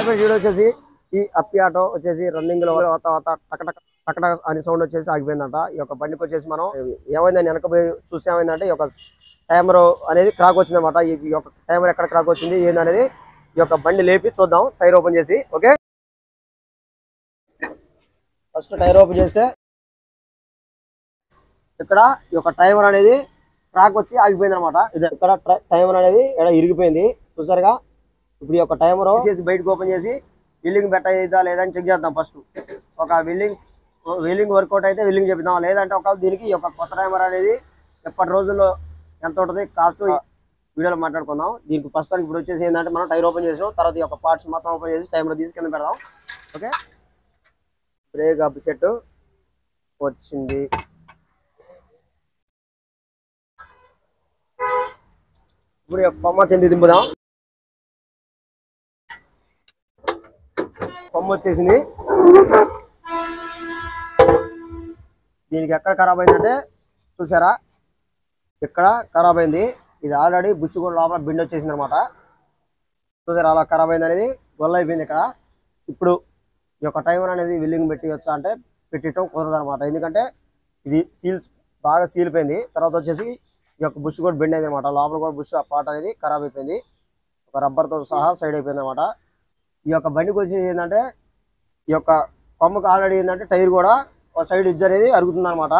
Video వచ్చేసి ఈ అప్పి auto వచ్చేసి రన్నింగ్ లో టక్ అని సౌండ్ వచ్చేసి ఆగిపోయిందంట. ఈ యొక్క బండికి వచ్చేసి మనం ఏమైందని వెనకపోయి చూసి ఏమైందంటే ఈ యొక్క టైమర్ అనేది క్రాక్ వచ్చిందన్నమాట. ఈ యొక్క టైమర్ ఎక్కడ క్రాక్ వచ్చింది ఏందనేది ఈ యొక్క బండి లేపి చూద్దాం టైర్ ఓపెన్ చేసి. ఓకే, ఫస్ట్ టైర్ ఓపెన్ చేస్తే ఇక్కడ ఈ యొక్క టైమర్ అనేది క్రాక్ వచ్చి ఆగిపోయింది అనమాట. ఇది ఇక్కడ టైమర్ అనేది ఇక్కడ ఇరిగిపోయింది చూసారుగా. ఇప్పుడు ఈ యొక్క టైమర్ చేసి బయటకు ఓపెన్ చేసి విల్లింగ్ పెట్టయిదా లేదని చెక్ చేద్దాం. ఫస్ట్ ఒక విల్లింగ్ వర్కౌట్ అయితే విల్లింగ్ చెప్తాం, లేదంటే ఒకవేళ దీనికి ఈ యొక్క కొత్త టైమర్ అనేది ఎప్పటి రోజుల్లో ఎంత ఉంటుంది కాస్ట్ వీడియోలో మాట్లాడుకుందాం. దీనికి ప్రస్తుతానికి ఇప్పుడు వచ్చేసి ఏంటంటే మనం టైర్ ఓపెన్ చేసాం, తర్వాత ఈ యొక్క పార్ట్స్ మొత్తం ఓపెన్ చేసి టైమర్ తీసి కింద పెడదాం. ఓకే, బ్రేక్ అప్ సెట్ వచ్చింది. ఇప్పుడు కొమ్మ కింద దింపుదాం. కొమ్మ వచ్చేసింది. దీనికి ఎక్కడ ఖరాబ్ అయిందంటే చూసారా, ఇక్కడ ఖరాబ్ అయింది. ఇది ఆల్రెడీ బుష్ కూడా లోపల బిండ్ వచ్చేసింది అనమాట. చూసారా అలా ఖరాబ్ అయింది అనేది గొల్ల అయిపోయింది ఇక్కడ. ఇప్పుడు ఈ యొక్క టైమర్ అనేది విల్లింగ్ పెట్టి వచ్చా అంటే పెట్టడం కుదరదు అనమాట, ఎందుకంటే ఇది బాగా సీలిపోయింది. తర్వాత వచ్చేసి ఈ యొక్క బుష్ కూడా బెండ్ అయింది అనమాట. లోపల కూడా బుష్ ఆ పార్ట్ అనేది ఖరాబ్ అయిపోయింది, ఒక రబ్బర్తో సహా సైడ్ అయిపోయింది అనమాట. ఈ యొక్క బండికి వచ్చేసి ఏంటంటే ఈ యొక్క కొమ్మకు ఆల్రెడీ ఏంటంటే టైర్ కూడా ఒక సైడ్ ఇడ్జ్ అనేది అరుగుతుంది అనమాట.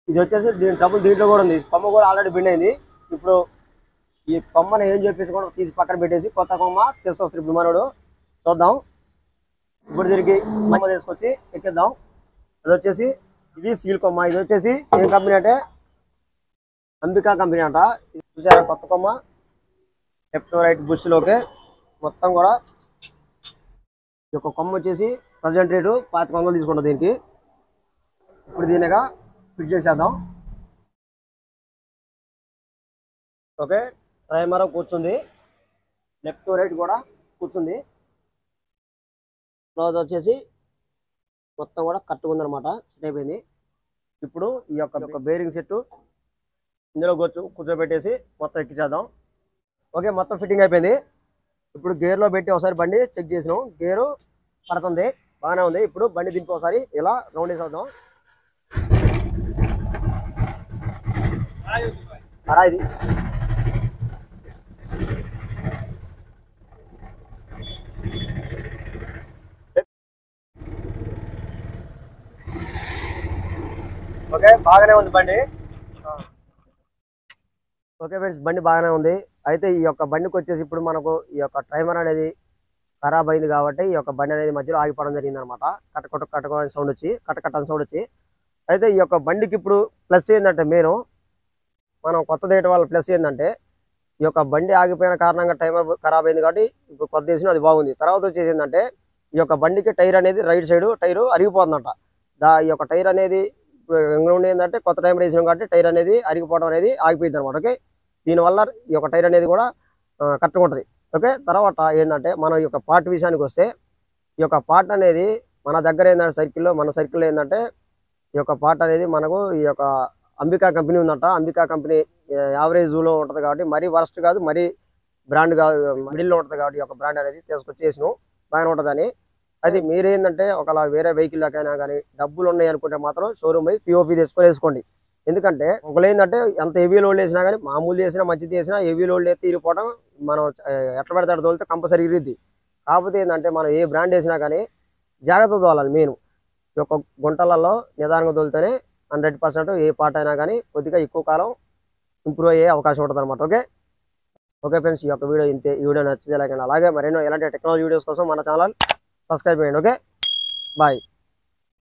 ఇది వచ్చేసి దీని ట్రబుల్ దీంట్లో కూడా ఉంది. కొమ్మ కూడా ఆల్రెడీ బెండ్ అయింది. ఇప్పుడు ఈ కొమ్మని ఏం చెప్పేసి కూడా తీసి పక్కన పెట్టేసి కొత్త కొమ్మ తీసుకొస్తారు ఇప్పుడు మనోడు. చూద్దాం. ఇప్పుడు దీనికి కొమ్మ తీసుకొచ్చి ఎక్కిద్దాం. అది వచ్చేసి ఇది సీల్ కొమ్మ. ఇది వచ్చేసి ఏం కంపెనీ అంటే అంబికా కంపెనీ అంట. చూసారా కొత్త కొమ్మ లెఫ్ట్ రైట్ బుష్లోకి మొత్తం కూడా. ఈ యొక్క కొమ్మ వచ్చేసి ప్రజెంట్ రేటు 2500 తీసుకుంటాం దీనికి. ఇప్పుడు దీనిగా ఫిట్ చేసేద్దాం. ఓకే, టైమర్ కూర్చుంది, లెఫ్ట్ రైట్ కూడా కూర్చుంది. క్లోజ్ వచ్చేసి మొత్తం కూడా కరెక్ట్గా ఉందన్నమాట, సెట్ అయిపోయింది. ఇప్పుడు ఈ యొక్క బేరింగ్ సెట్ ఇందులో కూర్చోబెట్టేసి మొత్తం ఎక్కించేద్దాం. ఓకే, మొత్తం ఫిట్టింగ్ అయిపోయింది. ఇప్పుడు గేర్లో పెట్టి ఒకసారి బండి చెక్ చేసినాం, గేరు పడుతుంది, బాగానే ఉంది. ఇప్పుడు బండి దింపి ఒకసారి ఇలా రౌండ్ వేసేద్దాం. ఇది ఓకే, బాగానే ఉంది బండి. ఓకే ఫ్రెండ్స్, బండి బాగానే ఉంది. అయితే ఈ యొక్క బండికి వచ్చేసి ఇప్పుడు మనకు ఈ యొక్క టైమర్ అనేది ఖరాబ్ అయింది కాబట్టి ఈ యొక్క బండి అనేది మధ్యలో ఆగిపోవడం జరిగింది అనమాట. కటకట సౌండ్ వచ్చి కటకట సౌండ్ వచ్చి. అయితే ఈ యొక్క బండికి ఇప్పుడు ప్లస్ ఏంటంటే మనం కొత్తది వేయటం వల్ల ప్లస్ ఏంటంటే ఈ యొక్క బండి ఆగిపోయిన కారణంగా టైమర్ ఖరాబ్ అయింది కాబట్టి ఇప్పుడు కొత్త వేసిన అది బాగుంది. తర్వాత వచ్చేసి ఏంటంటే ఈ యొక్క బండికి టైర్ అనేది రైట్ సైడ్ టైరు అరిగిపోతుందంట. ఈ యొక్క టైర్ అనేది ఎంగ్రౌండ్ ఏంటంటే కొత్త టైమర్ వేసినాం కాబట్టి టైర్ అనేది అరిగిపోవడం అనేది ఆగిపోయింది అనమాట. ఓకే, దీనివల్ల ఈ యొక్క టైర్ అనేది కూడా కరెక్ట్గా ఉంటుంది. ఓకే, తర్వాత ఏంటంటే మనం ఈ యొక్క పార్ట్ విషయానికి వస్తే ఈ యొక్క పార్ట్ అనేది మన దగ్గర ఏంటంటే మన సర్కిల్లో ఏంటంటే ఈ యొక్క పార్ట్ అనేది మనకు ఈ యొక్క అంబికా కంపెనీ ఉందంట. అంబికా కంపెనీ యావరేజ్లో ఉంటుంది కాబట్టి మరీ వరస్ట్ కాదు, మరీ బ్రాండ్ కాదు, మిడిల్లో ఉంటుంది కాబట్టి ఈ యొక్క బ్రాండ్ అనేది తీసుకొచ్చేసినాం, బాగానే ఉంటుందని. అది మీరేంటంటే ఒకలా వేరే వెహికల్లోకైనా కానీ డబ్బులు ఉన్నాయి అనుకుంటే మాత్రం షోరూమ్ పోయి పిఓపి తెచ్చుకొని వేసుకోండి. ఎందుకంటే ఒకళ్ళు ఏంటంటే ఎంత హెవీ లోడ్ వేసినా కానీ మామూలు చేసినా మంచిది చేసినా హెవీ లోడ్ వేస్తే ఇరిగిపోవడం మనం ఎట్లా పెడతాడు తోలితే కంపల్సరీ ఇరిగిద్ది. కాకపోతే ఏంటంటే మనం ఏ బ్రాండ్ వేసినా కానీ జాగ్రత్త తోలాలి. మెయిన్ ఈ యొక్క గుంటలలో నిదానంగా తోలితేనే 100% ఏ పార్ట్ అయినా కానీ కొద్దిగా ఎక్కువ కాలం ఇంప్రూవ్ అయ్యే అవకాశం ఉంటుంది అనమాట. ఓకే ఫ్రెండ్స్, ఈ యొక్క వీడియో ఇంతే. ఈ వీడియో నచ్చితే లైక్ అండి. అలాగే మరెన్నో ఎలాంటి టెక్నాలజీ వీడియోస్ కోసం మన ఛానల్ సబ్స్క్రైబ్ చేయండి. Okay, bye.